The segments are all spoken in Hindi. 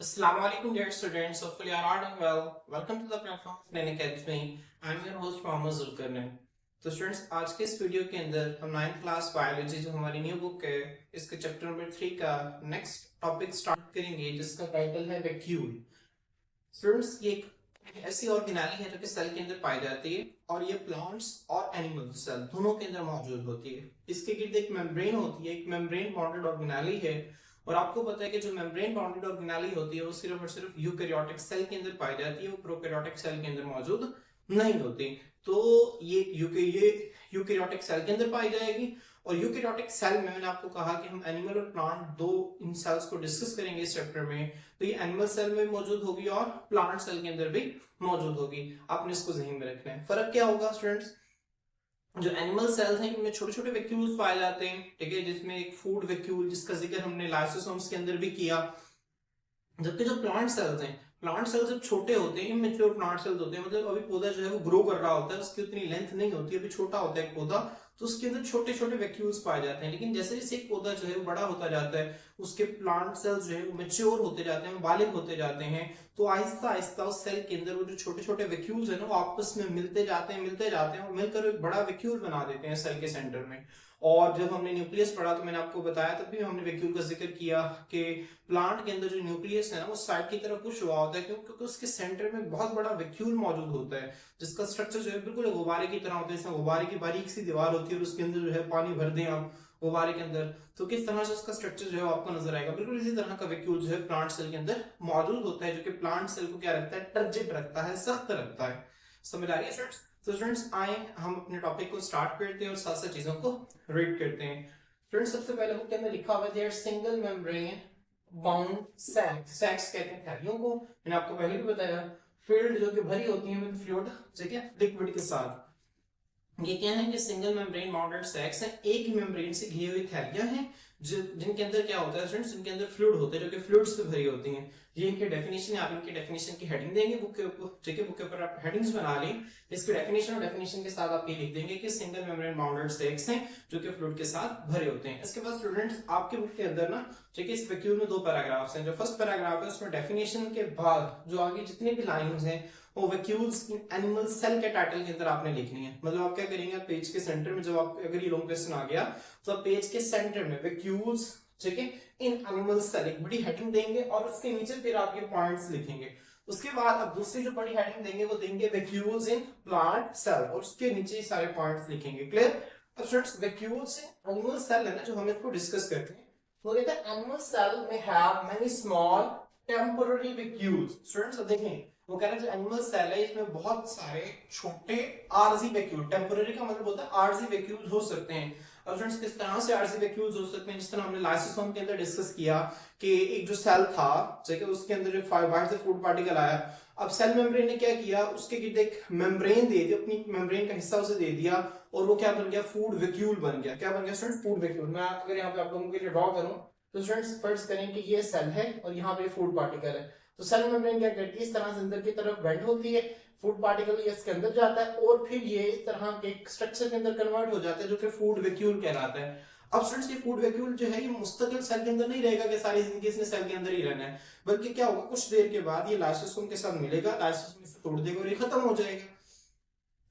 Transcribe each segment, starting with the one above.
Assalamu alaikum dear students. Hopefully you are all doing well. Welcome to the platform of Nain Academy. I am your host Mohammad Zulkarnain. तो स्टूडेंट्स आज के इस वीडियो के अंदर हम 9th क्लास बायोलॉजी जो हमारी न्यू बुक है इसके चैप्टर नंबर 3 का नेक्स्ट टॉपिक स्टार्ट करेंगे जिसका टाइटल है वैक्यूल। स्टूडेंट्स ये एक ऐसी ऑर्गेनेली है जो कि सेल के अंदर पाई जाती है और ये प्लांट्स और एनिमल सेल दोनों के अंदर मौजूद होती है। इसके गिर्द एक मेम्ब्रेन होती है, एक मेम्ब्रेन बाउंडेड ऑर्गेनेली है और आपको पता है कि जो मेम्ब्रेन बाउंडेड ऑर्गेनेली होती है वो सिर्फ और सिर्फ यूकैरियोटिक सेल के अंदर पाई जाती है, वो प्रोकैरियोटिक सेल के अंदर मौजूद नहीं होती। तो ये यूकैरियोटिक सेल के अंदर पाई जाएगी और यूकैरियोटिक सेल में मैंने आपको कहा कि हम एनिमल और प्लांट दो इन सेल्स को डिस्कस करेंगे इस चैप्टर में। तो ये एनिमल सेल में मौजूद होगी और प्लांट सेल के अंदर भी मौजूद होगी। आपने इसको ज़हन में रखना है। फर्क क्या होगा स्टूडेंट्स, जो एनिमल सेल्स हैं इनमें छोटे छोटे वैक्यूल्स पाए जाते हैं, ठीक है, जिसमें एक फूड वैक्यूल जिसका जिक्र हमने लाइसोसोम्स के अंदर भी किया। जबकि जो प्लांट सेल्स हैं, प्लांट सेल्स जब छोटे होते हैं, इमेच्योर प्लांट सेल्स होते हैं, मतलब अभी पौधा जो है वो ग्रो कर रहा होता है, उसकी उतनी लेंथ नहीं होती, अभी छोटा होता है एक पौधा, तो उसके अंदर छोटे छोटे वैक्यूल्स पाए जाते हैं। लेकिन जैसे जैसे एक पौधा जो है वो बड़ा होता जाता है, उसके प्लांट सेल्स जो है वो मेच्योर होते जाते हैं, बालिग होते जाते हैं, तो आहिस्ता आहिस्ता उस सेल के अंदर वो जो छोटे छोटे वैक्यूल्स है ना वो आपस में मिलते जाते हैं और मिलकर एक बड़ा वैक्यूल बना देते हैं सेल के सेंटर में। और जब हमने न्यूक्लियस पढ़ा तो मैंने आपको बताया, तब भी हमने वैक्यूल का जिक्र किया कि प्लांट के अंदर जो न्यूक्लियस है ना वो साइड की तरफ पुश हुआ होता है, क्योंकि उसके सेंटर में बहुत बड़ा वैक्यूल मौजूद होता है जिसका स्ट्रक्चर जो है बिल्कुल गुब्बारे की तरह होता है। जैसे गुब्बारे की बारीक सी दीवार होती है और उसके अंदर जो है पानी भर दें आप गुब्बारे के अंदर, तो किस तरह से उसका स्ट्रक्चर जो है आपको नजर आएगा। बिल्कुल इसी तरह का वैक्यूल जो है प्लांट सेल के अंदर मौजूद होता है, जो कि प्लांट सेल को क्या रखता है, टर्जिट रखता है, सख्त रखता है। समझ आ रही है स्टूडेंट्स? तो स्टूडेंट्स आए हम अपने टॉपिक को स्टार्ट करते हैं और साथ साथ चीजों को रीड करते हैं। स्टूडेंट्स सबसे पहले बुक के अंदर लिखा हुआ है सिंगल मेम्ब्रेन बाउंड सैक्स। सैक्स कहते हैं थैलियों को। मैंने आपको पहले भी बताया, फील्ड जो कि भरी होती है विद फ्लूइड, ठीक है, लिक्विड के साथ। ये क्या है कि सिंगल मेम्ब्रेन बाउंडेड सैक्स है, एक ही मेम्ब्रेन से घिरी हुई थैलियां हैं जिनके अंदर क्या होता है स्टूडेंट्स, जिनके अंदर फ्लूइड होते हैं जो कि फ्लूइड्स से भरी होती हैं। ये इनके डेफिनेशन है, आप इनके डेफिनेशन की हेडिंग देंगे बुक के ऊपर, ठीक है, बुक के ऊपर आप हेडिंग्स बना लें, इसके डेफिनेशन और डेफिनेशन के साथ आप ये लिख देंगे कि सिंगल मेम्ब्रेन बाउंडेड सैक्स हैं जो कि फ्लूइड के साथ भरे होते हैं। इसके बाद स्टूडेंट्स आपके बुक के अंदर ना, ठीक है, इस वैक्यूल में दो पैराग्राफ्स हैं। जो फर्स्ट पैराग्राफ है उसमें डेफिनेशन के बाद जो आगे जितने भी लाइंस हैं वो वैक्यूल्स इन एनिमल सेल के टाइटल के अंदर आपने लिखनी है। मतलब आप क्या करेंगे, पेज के सेंटर में जब आप अगर ये लॉन्ग क्वेश्चन आ गया तो आप पेज के सेंटर में वैक्यूल्स, ठीक है, इन एनिमल सेल एक बड़ी हेडिंग देंगे और उसके नीचे फिर आप ये पॉइंट्स लिखेंगे। उसके बाद आप दूसरी जो बड़ी हेडिंग देंगे वो देंगे वैक्यूल्स इन प्लांट सेल और उसके नीचे सारे पॉइंट्स लिखेंगे। क्लियर? अब students vacuoles in animal cell है ना जो हम इसको डिस्कस करते हैं, वो कहते हैं एनिमल सेल में have many small temporary vacuoles. Students अब देखें, वो कह रहे हैं जो एनिमल सेल है इसमें बहुत सारे छोटे आरजी वैक्यूल, टेम्पररी का मतलब होता है आरजी वैक्यूल हो सकते हैं। अब फ्रेंड्स किस तरह से आरजी वैक्यूल्स हो सकते हैं, जिस तरह हमने लाइसोसोम के अंदर डिस्कस किया कि एक जो सेल था, ठीक है, उसके अंदर जो बाहर से फूड पार्टिकल आया, अब सेल मेम्ब्रेन ने क्या किया, उसके गिर्द एक मेम्ब्रेन दे दी, अपनी मेम्ब्रेन का हिस्सा उसे दे दिया और वो क्या बन गया, फूड वैक्यूल बन गया। क्या बन गया स्टूडेंट्स? Food vacuole. मैं अगर यहाँ पे आप लोगों के लिए ड्रॉ करूं तो स्टूडेंट्स फर्स्ट करें कि ये सेल है और यहाँ पे फूड पार्टिकल है, तो सेल मेम्ब्रेन क्या करती है, इस तरह से अंदर की तरफ बेंड होती है, फूड पार्टिकल ये इसके अंदर जाता है और फिर ये इस तरह के स्ट्रक्चर के अंदर कन्वर्ट हो जाता है जो कि फूड वैक्यूल कहलाता है। अब स्टूडेंट्स ये फूड वैक्यूल जो है ये मुस्तकिल सेल के अंदर नहीं रहेगा कि सारी जिंदगी इसने सेल के अंदर ही रहना है, बल्कि क्या होगा, कुछ देर के बाद ये लाइसोसोम के साथ मिलेगा, लाइसोसोम इसे तोड़ देगा और ये खत्म हो जाएगा।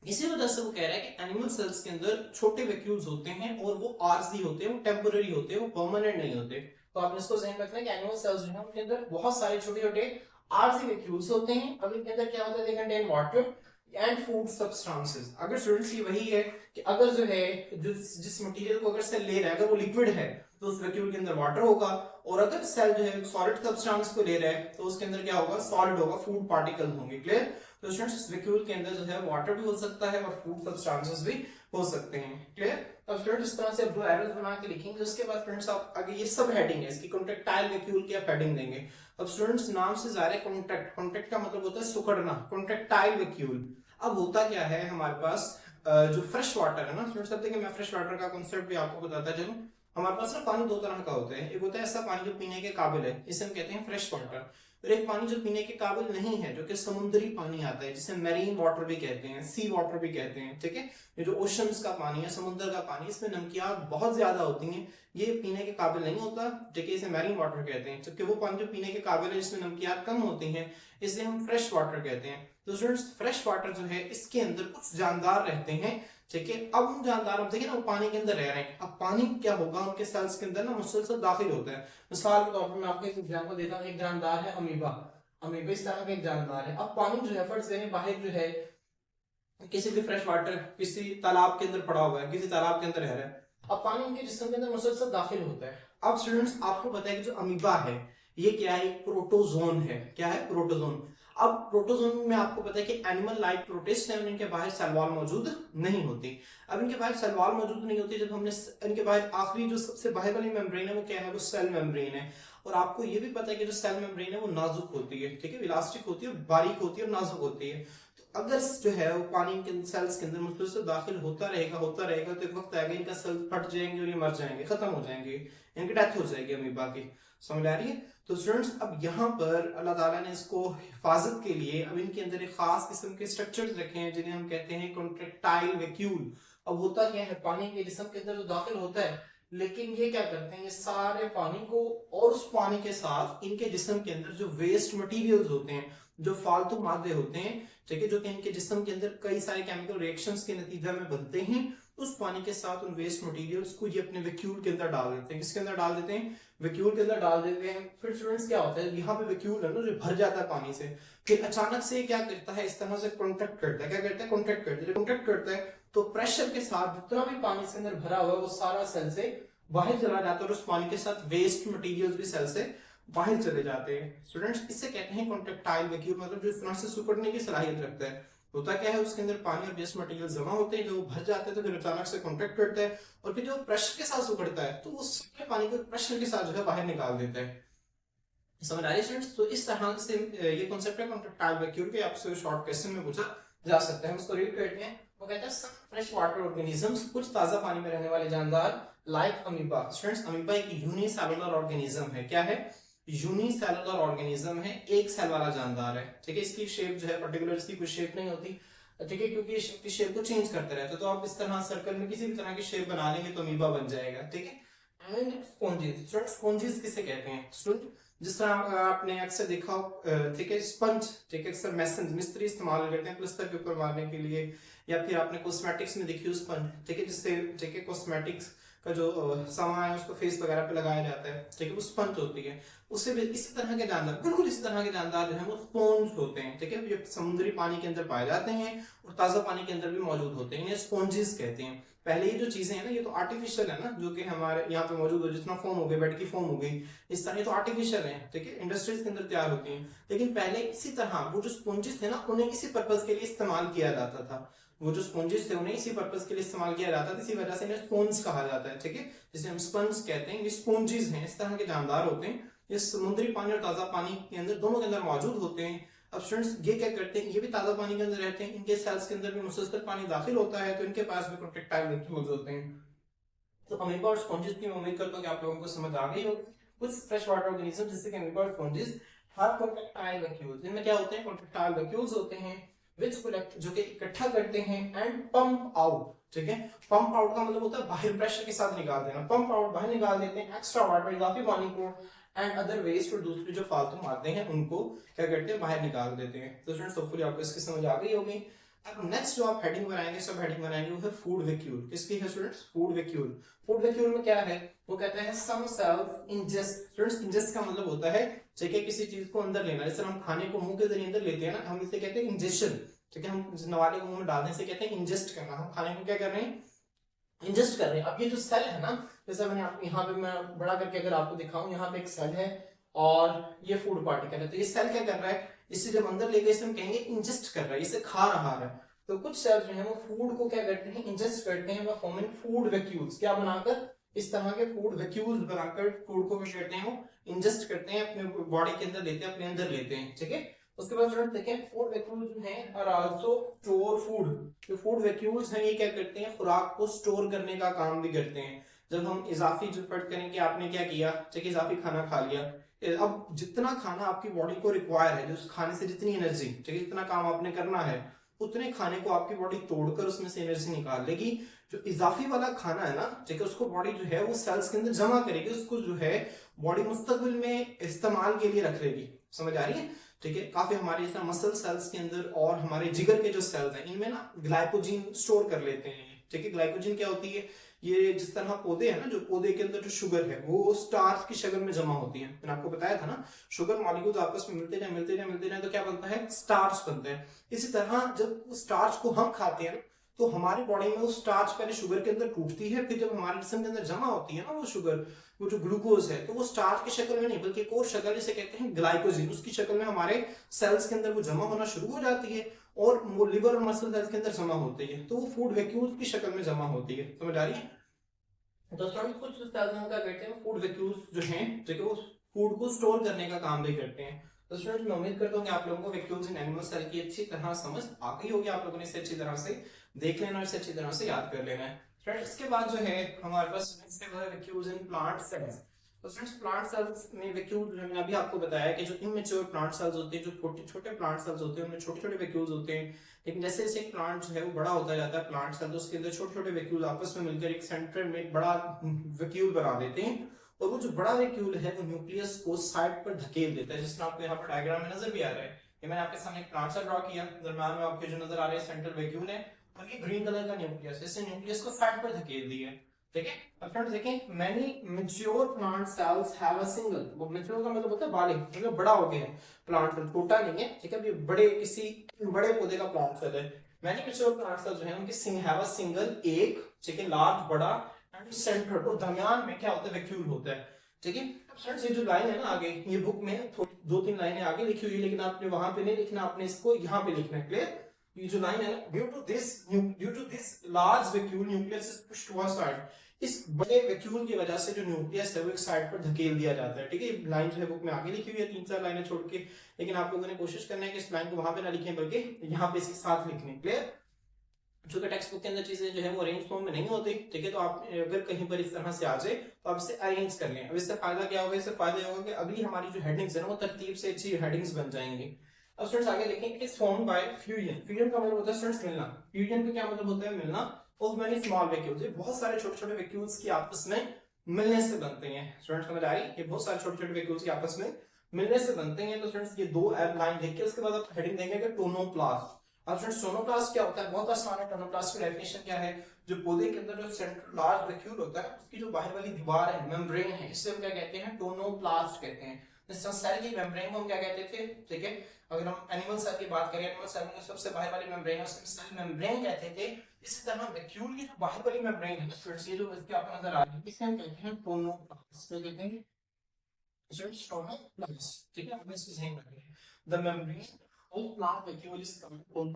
इसी वजह से वो कह रहा है कि एनिमल सेल्स के अंदर छोटे वैक्यूल्स होते हैं और वो आरजी होते हैं, वो टेम्पररी होते हैं, वो परमानेंट नहीं होते। तो आपने इसको ध्यान रखना है कि एनिमल सेल्स जो है उनके अंदर बहुत सारे छोटे छोटे आरजी वैक्यूल्स होते हैं। अब इनके अंदर क्या होता है, they contain water and food substances. अगर स्टूडेंट्स ये वही है कि अगर जो है जिस मटेरियल को अगर सेल ले रहा है अगर वो लिक्विड है तो उस वैक्यूल के अंदर वाटर होगा, और अगर सेल जो है सॉलिड सब्सटेंस को ले रहा है तो उसके अंदर क्या होगा, सॉलिड होगा, फूड पार्टिकल होंगे। क्लियर? तो स्टूडेंट्स इस वैक्यूल के अंदर जो है वाटर भी हो सकता है और फूड सब्सटेंसेस भी हो सकते हैं। क्लियर? अब स्टूडेंट्स इस तरह से दो एरोस बना के लिखेंगे। उसके बाद फ्रेंड्स आप आगे ये सब हेडिंग है इसकी, कॉन्ट्रैक्टाइल वैक्यूल की आप हेडिंग देंगे। अब स्टूडेंट्स नाम से जाहिर है कॉन्ट्रैक्ट, कॉन्ट्रैक्ट का मतलब होता है सुकड़ना, कॉन्ट्रैक्टाइल वैक्यूल। अब होता क्या है हमारे पास, जो फ्रेश वाटर है ना स्टूडेंट्स, अब देखिए मैं फ्रेश वाटर का कॉन्सेप्ट भी आपको बताता चलूं। हमारे पास ना पानी दो तरह का होता है, एक होता है ऐसा पानी जो पीने के काबिल है, इसे हम कहते हैं फ्रेश वाटर, और एक पानी जो पीने के काबिल नहीं है, जो कि समुद्री पानी आता है, जिसे मैरीन वाटर भी कहते हैं, सी वाटर भी कहते हैं, ठीक है। ये जो ओशंस का पानी है, समुद्र का पानी, इसमें नमकियात बहुत ज्यादा होती हैं, ये पीने के काबिल नहीं होता, ठीक है, इसे मैरीन वाटर कहते हैं। जबकि वो पानी जो पीने के काबिल है, जिसमें नमकियात कम होती हैं, इसे हम फ्रेश वाटर कहते हैं। तो स्टूडेंट्स, फ्रेश वाटर जो है, इसके अंदर कुछ जानदार रहते हैं, ठीक है। अब उन जानदारों, देखिए ना, वो पानी के अंदर रह रहे हैं। अब पानी क्या होगा, उनके सेल्स के अंदर ना मुसलसल दाखिल होता है। मिसाल के तौर पर मैं आपको एक एग्जांपल देता हूँ। एक जानदार है अमीबा। अमीबा इस तरह का एक जानदार है। अब पानी जो है, फर्ज करें बाहर जो है किसी भी फ्रेश वाटर किसी तालाब के अंदर पड़ा हुआ है, किसी तालाब के अंदर रह रहा है। अब पानी उनके जिस्म के अंदर मुसलसल दाखिल होता है। अब स्टूडेंट्स, आपको पता है कि जो अमीबा है, ये क्या है, एक प्रोटोजोन है। क्या है? प्रोटोजोन। अब प्रोटोजोन में आपको पता है कि एनिमल लाइक प्रोटिस्ट है, इनके बाहर सेल वॉल मौजूद नहीं होती। अब इनके बाहर सेल वॉल मौजूद नहीं होती, जब हमने इनके बाहर आखिरी जो सबसे बाहर वाली मेम्ब्रेन है, वो क्या है, वो सेल मेम्ब्रेन है। और आपको ये भी पता है कि जो सेल मेम्ब्रेन है, वो नाजुक होती है, ठीक है, इलास्टिक होती है, बारीक होती है और नाजुक होती है। तो अगर जो है वो पानी के सेल्स के अंदर मुसलसल दाखिल होता रहेगा, तो एक वक्त आएगा इनका सेल फट जाएंगे और ये मर जाएंगे, खत्म हो जाएंगे, इनकी डेथ हो जाएगी अमीबा की। समझ आ रही है? तो स्टूडेंट्स, अब यहाँ पर अल्लाह ताला ने इसको हिफाजत के लिए अब इनके अंदर एक खास किस्म के स्ट्रक्चर्स रखे हैं, जिन्हें हम कहते हैं कॉन्ट्रैक्टाइल वैक्यूल। अब होता क्या है, पानी के जिस्म के अंदर जो दाखिल होता है, लेकिन ये क्या करते हैं, ये सारे पानी को और उस पानी के साथ इनके जिस्म के अंदर जो वेस्ट मटेरियल्स होते हैं, जो फालतू मादे होते हैं, ठीक है, जो कि इनके जिस्म के अंदर कई सारे केमिकल रिएक्शंस के नतीजे में बनते हैं, उस पानी के साथ उन वेस्ट मटेरियल्स को ये अपने वैक्यूल के अंदर डाल देते हैं। किसके अंदर डाल देते हैं? वैक्यूल के अंदर डाल देते हैं। फिर स्टूडेंट्स, क्या होता है, यहाँ पे वैक्यूल है ना, जो भर जाता है पानी से, फिर अचानक से क्या करता है, इस तरह से कॉन्ट्रैक्ट करता है। क्या करता है? कॉन्ट्रैक्ट करता है। कॉन्ट्रैक्ट करता है तो प्रेशर के साथ जितना भी पानी से अंदर भरा हुआ है, वो सारा सेल से बाहर चला जाता है, और उस पानी के साथ वेस्ट मटेरियल्स भी सेल से बाहर चले जाते हैं। स्टूडेंट्स, इससे कहते हैं कॉन्ट्रैक्टाइल वैक्यूल, मतलब जो इस तरह से सिकुड़ने की सलाहियत रखता है। होता क्या है, उसके अंदर पानी और वेस्ट मटेरियल जमा होते हैं, जो भर जाते हैं, तो फिर अचानक से कॉन्ट्रैक्ट करता है, और फिर जो प्रेशर के साथ सिकुड़ता है, तो उस पानी को प्रेशर के साथ जो है बाहर निकाल देता है। समझ आ रही है स्टूडेंट्स? तो इस तरह से ये कॉन्सेप्ट है कॉन्ट्रैक्टाइल वैक्यूल के, आपसे शॉर्ट क्वेश्चन में पूछा जा सकता है। हम इसको रीड करते हैं। वो कहता है सम फ्रेश वाटर ऑर्गेनिजम्स, कुछ ताजा पानी में रहने वाले जानदार, लाइक अमीबा। स्टूडेंट्स, अमीबा एक यूनिसेलुलर ऑर्गेनिज्म है। क्या है? यूनिसेलुलर ऑर्गेनिज्म है, एक सेल वाला जानदार है, ठीक है। इसकी शेप जो है पर्टिकुलर, इसकी कोई शेप नहीं होती, ठीक है, क्योंकि इसकी शेप को चेंज करते रहते हैं। तो आप इस तरह सर्कल में किसी भी तरह की शेप बना लेंगे तो अमीबा बन जाएगा, ठीक है। एंड स्पॉन्जिस, स्पॉन्जिस किसे कहते हैं स्टूडेंट? जिस तरह आपने अक्सर देखा हो, ठीक है, स्पंज, ठीक है, अक्सर मिस्त्री इस्तेमाल करते हैं प्लास्टर के ऊपर मारने के लिए, या फिर आपने कॉस्मेटिक्स में देखी हो स्पंज, ठीक है, जिससे, ठीक है, कॉस्मेटिक्स का जो सामान है उसको फेस वगैरह पे लगाया जाता है, ठीक है, वो स्पंज होती है। उससे भी इसी तरह के जानदार, बिल्कुल इसी तरह के जानदार जो है वो स्पॉन्ज होते हैं, ठीक है, ये समुद्री पानी के अंदर पाए जाते हैं और ताजा पानी के अंदर भी मौजूद होते हैं, इन्हें स्पॉन्जेस कहते हैं। पहले ये जो चीजें हैं ना, ये तो आर्टिफिशियल है ना, जो कि हमारे यहाँ पे मौजूद हो, जितना फोम हो गई, बेड की फोम हो गई, इस तरह, ये तो आर्टिफिशियल है, ठीक है, इंडस्ट्रीज के अंदर तैयार होती हैं। लेकिन पहले इसी तरह वो जो स्पॉन्जेस थे ना, उन्हें इसी पर्पज के लिए इस्तेमाल किया जाता था। वो जो स्पॉन्जेस थे उन्हें इसी पर्पज के लिए इस्तेमाल किया जाता था, इसी वजह से इन्हें स्पॉन्ज कहा जाता है, ठीक है, जिसे हम स्पंज कहते हैं। ये स्पॉन्जेस हैं, इस तरह के जानदार होते हैं, ये समुद्री पानी और ताजा पानी के अंदर, दोनों के अंदर मौजूद होते हैं। अब स्टूडेंट्स, ये क्या करते हैं, ये भी ताजा पानी के अंदर रहते हैं, इनके सेल्स के अंदर भी मुसलसल पानी दाखिल होता है, तो इनके पास भी कॉन्ट्रैक्टाइल वैक्यूल्स होते हैं। तो अमीबा और स्पॉन्जेस की मैं उम्मीद करता हूं कि आप लोगों को समझ आ गई होगी। कुछ फ्रेश वाटर ऑर्गेनिज्म जैसे कि अमीबा और स्पॉन्जेस हैव कॉन्ट्रैक्टाइल वैक्यूल्स, इनमें क्या होते हैं, कॉन्ट्रैक्टाइल वैक्यूल्स होते हैं, विच कलेक्ट, जो कि इकट्ठा करते हैं, एंड पंप आउट, ठीक है। पंप आउट का मतलब होता है बाहर प्रेशर के साथ निकाल देना। पंप आउट, बाहर निकाल देते हैं एक्स्ट्रा वाटर, इजाफी पानी को, एंड अदर वेस्ट, और दूसरी जो फालतू मारते हैं उनको क्या करते हैं, बाहर निकाल देते हैं। तो स्टूडेंट्स, होपफुली आपको इसकी समझ आ गई होगी। अब नेक्स्ट जो आप हेडिंग बनाएंगे, सब हेडिंग बनाएंगे, वो है फूड वैक्यूल। किसकी है students? Food vacuole. Food vacuole में क्या है, वो कहते हैं सम सेल्स इंजेस्ट। स्टूडेंट्स, इंजेस्ट का मतलब होता है, ठीक है, किसी चीज को अंदर लेना। जैसे हम खाने को मुंह के जरिए अंदर लेते हैं ना, हम इसे कहते हैं इंजेक्शन, ठीक है, हम नवाले को मुंह में डालने से कहते हैं इंजेस्ट करना। हम खाने को क्या कर रहे हैं, इंजेस्ट कर रहे हैं। अब ये जो सेल है ना, जैसे मैंने आपको यहाँ पे मैं बड़ा करके अगर आपको दिखाऊं, यहाँ पे एक सेल है और ये फूड पार्टिकल है, तो ये सेल क्या कर रहा है, इसे जब अंदर लेके इसे हम कहेंगे इंजेस्ट कर रहा है, इसे खा रहा है। तो कुछ सेल्स जो है वो फूड को क्या करते हैं, इंजेस्ट करते हैं, वो फॉर्मिंग फूड वैक्यूल्स, क्या बनाकर, इस तरह के फूड वैक्यूल्स बनाकर फूड को क्या करते हैं, वो इंजेस्ट करते हैं, अपने बॉडी के अंदर लेते हैं, अपने अंदर लेते हैं, ठीक है। उसके बाद स्टूडेंट देखें, फूड वैक्यूल्स जो हैं और आल्सो स्टोर फूड। जो फूड वैक्यूल्स हैं, ये क्या करते हैं, खुराक को स्टोर करने का काम भी करते हैं। जब हम इजाफी जो फर्ज करें कि आपने क्या किया, ठीक है, इजाफी खाना खा लिया, अब जितना खाना आपकी बॉडी को रिक्वायर है, जो उस खाने से जितनी एनर्जी, ठीक है, जितना काम आपने करना है, उतने खाने को आपकी बॉडी तोड़कर उसमें से एनर्जी निकाल लेगी। जो इजाफी वाला खाना है ना, ठीक है, उसको बॉडी जो है वो सेल्स के अंदर जमा करेगी, उसको जो है बॉडी मुस्तकबिल में इस्तेमाल के लिए रख लेगी। समझ आ रही है? ठीक है, काफी हमारे जैसा मसल सेल्स के अंदर और हमारे जिगर के जो सेल्स हैं, इनमें ना ग्लाइकोजीन स्टोर कर लेते हैं। ठीक है, ग्लाइकोजीन क्या होती है? ये जिस तरह पौधे हैं ना, जो पौधे के अंदर जो शुगर है वो स्टार्च की शक्ल में जमा होती है। मैंने आपको बताया था ना, शुगर मॉलिक्यूल्स आपस में मिलते जाए तो क्या बनता है? स्टार्च बनता है। इसी तरह जब स्टार्च को हम खाते हैं तो हमारी बॉडी में वो स्टार्च पहले शुगर के अंदर टूटती है, फिर जब हमारे जिस्म के अंदर जमा होती है ना वो शुगर, वो जो ग्लूकोज है, तो वो स्टार्च की शक्ल में नहीं बल्कि एक और शक्ल जिसे कहते हैं ग्लाइकोजिन, उसकी शक्ल में हमारे सेल्स के अंदर वो जमा होना शुरू हो जाती है और वो लिवर और मसल सेल्स के अंदर जमा होती है, तो वो फूड वैक्यूल्स की शक्ल में जमा होती है। समझ आ रही है? तो स्टूडेंट्स कुछ सेल्स हम क्या करते हैं, फूड वैक्यूल्स जो हैं, ठीक है, वो फूड को स्टोर करने का काम भी करते हैं। तो स्टूडेंट्स मैं उम्मीद करता हूँ कि आप लोगों को वैक्यूल्स इन एनिमल सेल की अच्छी तरह समझ आ गई होगी। आप लोगों ने इसे अच्छी तरह से देख लेना और इसे अच्छी तरह से याद कर लेना है। फ्रेंड्स इसके बाद जो है हमारे पास वैक्यूल्स इन प्लांट सेल्स। तो फ्रेंड्स प्लांट सेल्स में वैक्यूल, मैंने अभी आपको बताया कि जो इमेच्योर प्लांट सेल्स होते हैं, जो छोटे छोटे प्लांट सेल्स होते हैं, उनमें छोटे छोटे वैक्यूल्स होते हैं। लेकिन जैसे जैसे एक प्लांट जो है वो बड़ा होता जाता है, प्लांट सेल, तो उसके अंदर छोटे छोटे वैक्यूल आपस में मिलकर एक सेंटर में एक बड़ा वैक्यूल बना देते हैं। और वो जो बड़ा वैक्यूल है वो न्यूक्लियस को साइड पर धकेल देता है, जिसमें आपको यहाँ पर डायग्राम में नजर भी आ रहा है। ये मैंने आपके सामने एक प्लांट सेल ड्रॉ किया, दरम्यान में आपके जो नजर आ रहे हैं सेंट्रल वैक्यूल है, और ये ग्रीन कलर का न्यूक्लियस, इससे न्यूक्लियस को साइड पर धकेल दिया। ठीक है, अब फ्रेंड्स देखें, many mature plant cells have a single, वो मैच्योर का मतलब होता है बालिग, मतलब बड़ा हो गया है प्लांट सेल, छोटा नहीं है। ठीक है, ये बड़े किसी बड़े पौधे का प्लांट सेल है। मैनी मैच्योर प्लांट सेल जो है उनकी हैव अ सिंगल, एक, ठीक है, लार्ज, बड़ा, एंड सेंटर, और दरमियान में क्या होता है? वैक्यूल होता है। ठीक है, अब फ्रेंड्स ये जो लाइन है ना आगे, ये बुक में दो तीन लाइनें आगे लिखी हुई है, लेकिन आपने वहां पे नहीं लिखना, आपने इसको यहाँ पे लिखना है। क्लियर? ये जो लाइन है ना, due to this large vacuole nucleus is pushed to one side, इस बड़े वैक्यूल की वजह से जो न्यूक्लियस है वो एक साइड पर धकेल दिया जाता है। ठीक है, लाइन जो है बुक में आगे लिखी हुई है, तीन चार लाइनें छोड़ के, लेकिन आप लोगों ने कोशिश करना है कि इस लाइन को वहां पे ना लिखें बल्कि यहाँ पे इसके साथ लिखने। क्लियर? जो कि टेक्स्ट बुक के अंदर चीजें जो है वो अरेंज फॉर्म में नहीं होती। ठीक है, तो आप अगर कहीं पर इस तरह से आ जाए तो आप इसे अरेंज कर लें। अब इससे फायदा क्या होगा? इससे फायदा होगा कि अगली हमारी जो हेडिंग्स है ना वो तरतीब से अच्छी हेडिंग्स बन जाएंगी। अब स्टूडेंट्स आगे देखें, it is formed by fusion. Fusion का मतलब होता है स्टूडेंट्स मिलना। फ्यूजन का क्या मतलब होता है? मिलना ऑफ मेनी स्मॉल वैक्यूल्स, बहुत सारे छोटे छोटे वैक्यूल्स की आपस में मिलने से बनते हैं। स्टूडेंट्स समझ आ रही है? ये बहुत सारे छोटे छोटे वैक्यूल्स की आपस में मिलने से बनते हैं। तो स्टूडेंट्स ये दो लाइन देख के उसके बाद आप हेडिंग देंगे कि टोनोप्लास्ट। अब फ्रेंड्स टोनोप्लास्ट क्या होता है? बहुत आसान है। टोनोप्लास्ट की डेफिनेशन क्या है? जो पौधे के अंदर जो सेंट्रल लार्ज वैक्यूल होता है, उसकी जो बाहर वाली दीवार है, मेम्ब्रेन है, इससे हम क्या कहते हैं? टोनोप्लास्ट कहते हैं। जैसे सेल की मेम्ब्रेन को हम क्या कहते थे? ठीक है, अगर हम एनिमल सेल की बात करें, एनिमल सेल में सबसे बाहर वाली मेम्ब्रेन है सेल मेम्ब्रेन कहते थे। इसी तरह वैक्यूल की जो बाहर वाली मेम्ब्रेन है, फ्रेंड्स ये जो इसके आपको नजर आ रही है, इसे हम कहते हैं टोनोप्लास्ट। क्या कहते हैं? टोनोप्लास्ट। ठीक है, अब इसको ध्यान रखें, the membrane of plant vacuole is called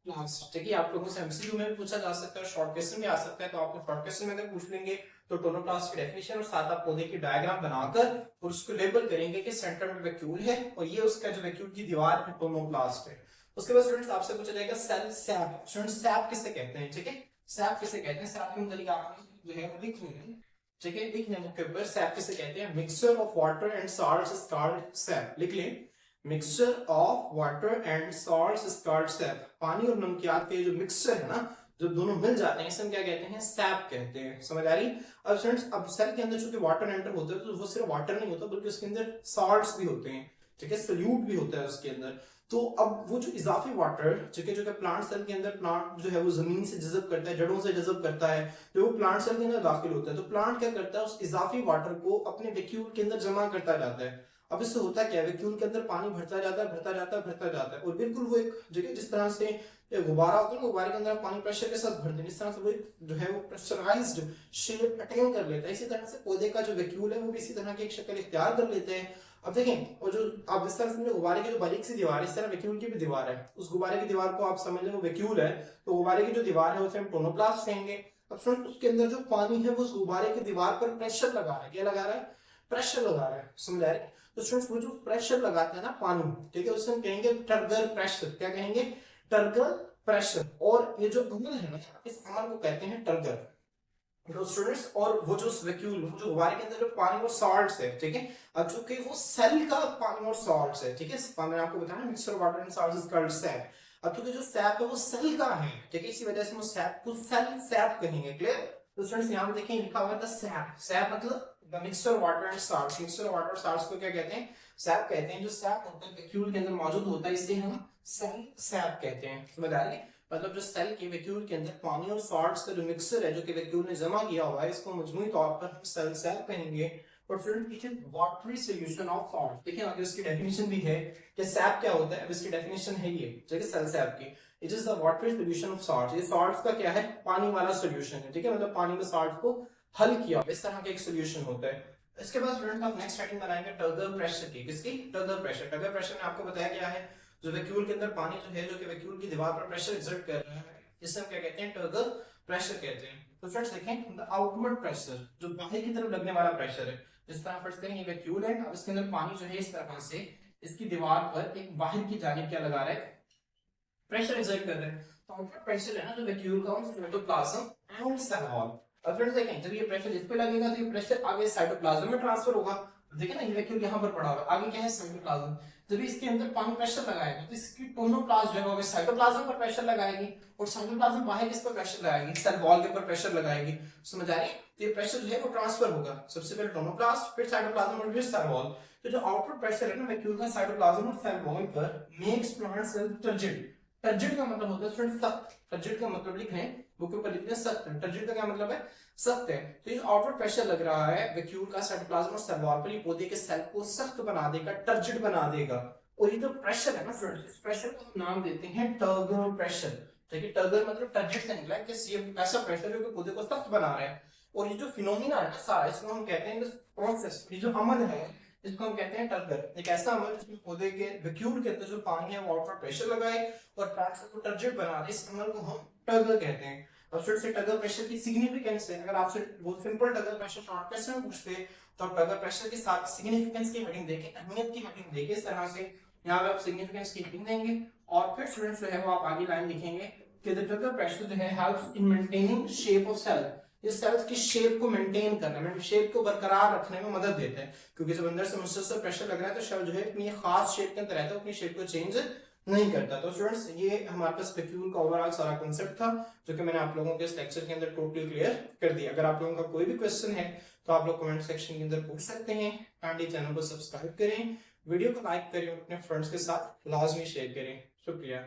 last. ठीक है, आप लोगों से एमसीक्यू में भी पूछा जा सकता है, शॉर्ट क्वेश्चन में आ सकता है, तो आपको शॉर्ट क्वेश्चन में अगर पूछ लेंगे तो टोनोप्लास्ट की डेफिनेशन और साथ आप पौधे की डायग्राम बनाकर और उसको लेबल करेंगे कि सेंटर में वैक्यूल है और ये उसका जो वैक्यूल की दीवार है टोनोप्लास्ट है। उसके बाद स्टूडेंट्स आपसे पूछा जाएगा सेल सैप। स्टूडेंट्स सैप किसे कहते हैं? ठीक है, सैप किसे कहते हैं? सैप के मतलब आप जो है लिख लेंगे। ठीक है, लिखने के ऊपर सैप किसे कहते हैं? Mixture of water and salt is called SAP. लिख लें, mixture of water and salt is called SAP. पानी और नमकियात के जो मिक्सचर है ना, जब दोनों मिल जाते हैं, इसे हम क्या कहते हैं? सैप कहते हैं। समझ आ रही? अब फ्रेंड्स, अब सेल के अंदर चूंकि वाटर एंटर होता है, तो वो सिर्फ वाटर नहीं होता बल्कि उसके अंदर सॉल्ट्स भी होते हैं। ठीक है, सल्यूट भी होता है उसके अंदर। तो अब वो जो इजाफी वाटर, ठीक है, जो कि प्लांट सेल के अंदर प्लांट जो है वो जमीन से जज़ब करता है, जड़ों से जज़ब करता है, जो वो प्लांट सेल के अंदर दाखिल होता है, तो प्लांट क्या करता है? उस इजाफी वाटर को अपने वैक्यूल के अंदर जमा करता जाता है। अब इससे होता क्या है? वैक्यूल के अंदर पानी भरता जाता है, भरता जाता है, भरता जाता है, और बिल्कुल वो एक जगह जिस तरह से गुब्बारा होता है ना, गुब्बारे के अंदर पानी प्रेशर के साथ भर दें, इस तरह से वो जो है वो प्रेशराइज्ड शेप अटेन कर लेता है। इसी तरह से पौधे का जो वैक्यूल है वो भी इसी तरह की एक शक्ल इख्तियार कर लेते हैं। अब देखें, और जो आप जिस तरह से गुब्बारे की जो बारीक सी दीवार है, इस तरह वैक्यूल की भी दीवार है, उस गुब्बारे की दीवार को आप समझ लें वो वैक्यूल है, तो गुब्बारे की जो दीवार है उसे हम टोनोप्लास्ट कहेंगे। अब स्टूडेंट उसके अंदर जो पानी है वो उस गुब्बारे की दीवार पर प्रेशर लगा रहा है। क्या लगा रहा है? प्रेशर लगा रहा है। समझ आ रही है? तो स्टूडेंट्स वो जो प्रेशर लगाता है ना पानी, ठीक है, उसे हम कहेंगे टर्गर प्रेशर। क्या कहेंगे? Turgor pressure. और ये जो अमल है ना, इस अमल को कहते हैं टर्गर। तो स्टूडेंट्स, और वो जो वैक्यूल, वो जो गुब्बारे के अंदर जो पानी और सॉल्ट्स है, ठीक है, अब चूंकि वो सेल का पानी और सॉल्ट्स है, ठीक है, मैंने आपको बताया mixture water and salts is called SAP. अब चूंकि जो सैप है वो सेल का है, ठीक है, इसी वजह से हम सैप को सेल सैप कहेंगे। क्लियर? तो स्टूडेंट्स यहाँ पे देखें लिखा हुआ है द सैप। सैप मतलब the mixture water and salts. Mixture water और सॉल्ट्स को क्या कहते हैं? सैप कहते हैं। जो सैप होता है वैक्यूल के अंदर मौजूद होता है, इसे हम सेल सैप कहते हैं। समझ आ रही है? मतलब जो सेल के वैक्यूल के अंदर पानी और सॉल्ट्स का जो मिक्सचर है, जो कि वैक्यूल ने जमा किया हुआ है, इसको मजमूई तौर पर हम सेल सैप कहेंगे। और student it is watery solution of salt. देखिए आगे इसकी डेफिनेशन भी है कि सैप क्या होता है। अब इसकी डेफिनेशन है ये, ठीक है, सेल सैप की। It is the watery solution of salt. ये सॉल्ट्स का क्या है? पानी वाला सॉल्यूशन है, ठीक है, मतलब पानी में सॉल्ट को हल किया, इस तरह का एक सॉल्यूशन होता है। इसके बाद स्टूडेंट आप नेक्स्ट हेडिंग बनाएंगे टर्गर प्रेशर की। किसकी? Turgor pressure. टर्गर प्रेशर ने आपको बताया क्या है? जो वैक्यूल के अंदर पानी जो है, जो कि वैक्यूल की दीवार पर प्रेशर एक्सर्ट कर रहा है, जिसे हम क्या कहते हैं? टर्गर प्रेशर कहते हैं। तो फ्रेंड्स देखें, द आउटवर्ड प्रेशर, जो बाहर की तरफ लगने वाला प्रेशर है। जिस तरह फर्स्ट करें, ये वैक्यूल है, अब इसके अंदर पानी जो है इस तरह से इसकी दीवार पर एक बाहर की जानिब क्या लगा रहा है? प्रेशर एक्सर्ट कर रहा है। तो आउटवर्ड प्रेशर है ना जो वैक्यूल का, साइटोप्लाज्म एंड सेल वॉल। अब फ्रेंड्स देखें, जब ये प्रेशर इस पे लगेगा तो ये प्रेशर आगे साइटोप्लाज्म में ट्रांसफर होगा। देखिए ना, ये वैक्यूल यहाँ पर पड़ा हुआ है, आगे क्या है? साइटोप्लाज्म। जब इसके अंदर पानी प्रेशर लगाएगा तो इसकी टोनोप्लास्ट जो है वो साइटोप्लाज्म पर प्रेशर लगाएगी, और साइटोप्लाज्म बाहर किस पर प्रेशर लगाएगी? सेल वॉल के ऊपर प्रेशर लगाएगी। समझ आ रही है? तो ये प्रेशर जो है वो ट्रांसफर होगा, सबसे पहले टोनोप्लास्ट, फिर साइटोप्लाज्म और फिर सेल वॉल। तो जो आउटपुट प्रेशर है ना वैक्यूल का साइटोप्लाज्म और सेल वॉल पर, makes plant cell turgid. Turgid का मतलब होता है स्टूडेंट सख्त। टर्जिड का मतलब लिख लें, बुक के ऊपर लिख लें सख्त। टर्जिड का क्या मतलब है? सख्त है। तो ये आउटवर्ड प्रेशर लग रहा है वैक्यूल का साइटोप्लाज्म और सेल वॉल पर, ये पौधे के सेल को सख्त बना देगा, टर्जिड बना देगा। और ये जो प्रेशर है ना स्टूडेंट, इस प्रेशर को हम नाम देते हैं टर्गर प्रेशर। ठीक है, टर्गर मतलब टर्जिड से निकला है कि ये ऐसा प्रेशर है जो पौधे को सख्त बना रहा है। और ये जो फिनोमिना है ना सारा, इसको हम कहते हैं प्रोसेस, ये जो अमल है इसको हम कहते हैं टर्गर। एक ऐसा अमल जिसमें पौधे के वैक्यूल के अंदर जो पानी है वो आउटवर्ड प्रेशर लगाए और प्लांट को टर्जिड बना दे, इस अमल को हम टर्गर कहते हैं। अब फिर से टर्गर प्रेशर की सिग्निफिकेंस है, अगर आपसे बहुत simple turgor pressure short question में पूछते तो आप टर्गर प्रेशर के साथ सिग्निफिकेंस की हेडिंग देके, अहमियत की हेडिंग देके, इस तरह से यहाँ पे आप सिग्निफिकेंस की हेडिंग देंगे और फिर स्टूडेंट्स जो है वो आप आगे लाइन लिखेंगे कि द टर्गर प्रेशर जो है helps in maintaining shape of cell. ये सेल्स की शेप को मेंटेन करने में, शेप को बरकरार रखने में मदद देता है, क्योंकि जब अंदर से मुसलसल प्रेशर लग रहा है तो सेल जो है अपनी खास शेप के अंदर रहता है, अपनी शेप को चेंज नहीं करता। तो स्टूडेंट्स ये हमारे पास वैक्यूल का ओवरऑल सारा कांसेप्ट था, जो कि मैंने आप लोगों के इस लेक्चर के अंदर टोटली क्लियर कर दिया। अगर आप लोगों का कोई भी क्वेश्चन है तो आप लोग कमेंट सेक्शन के अंदर पूछ सकते हैं। काइंडली चैनल को सब्सक्राइब करें, वीडियो को लाइक करें और अपने फ्रेंड्स के साथ लाजमी शेयर करें। शुक्रिया।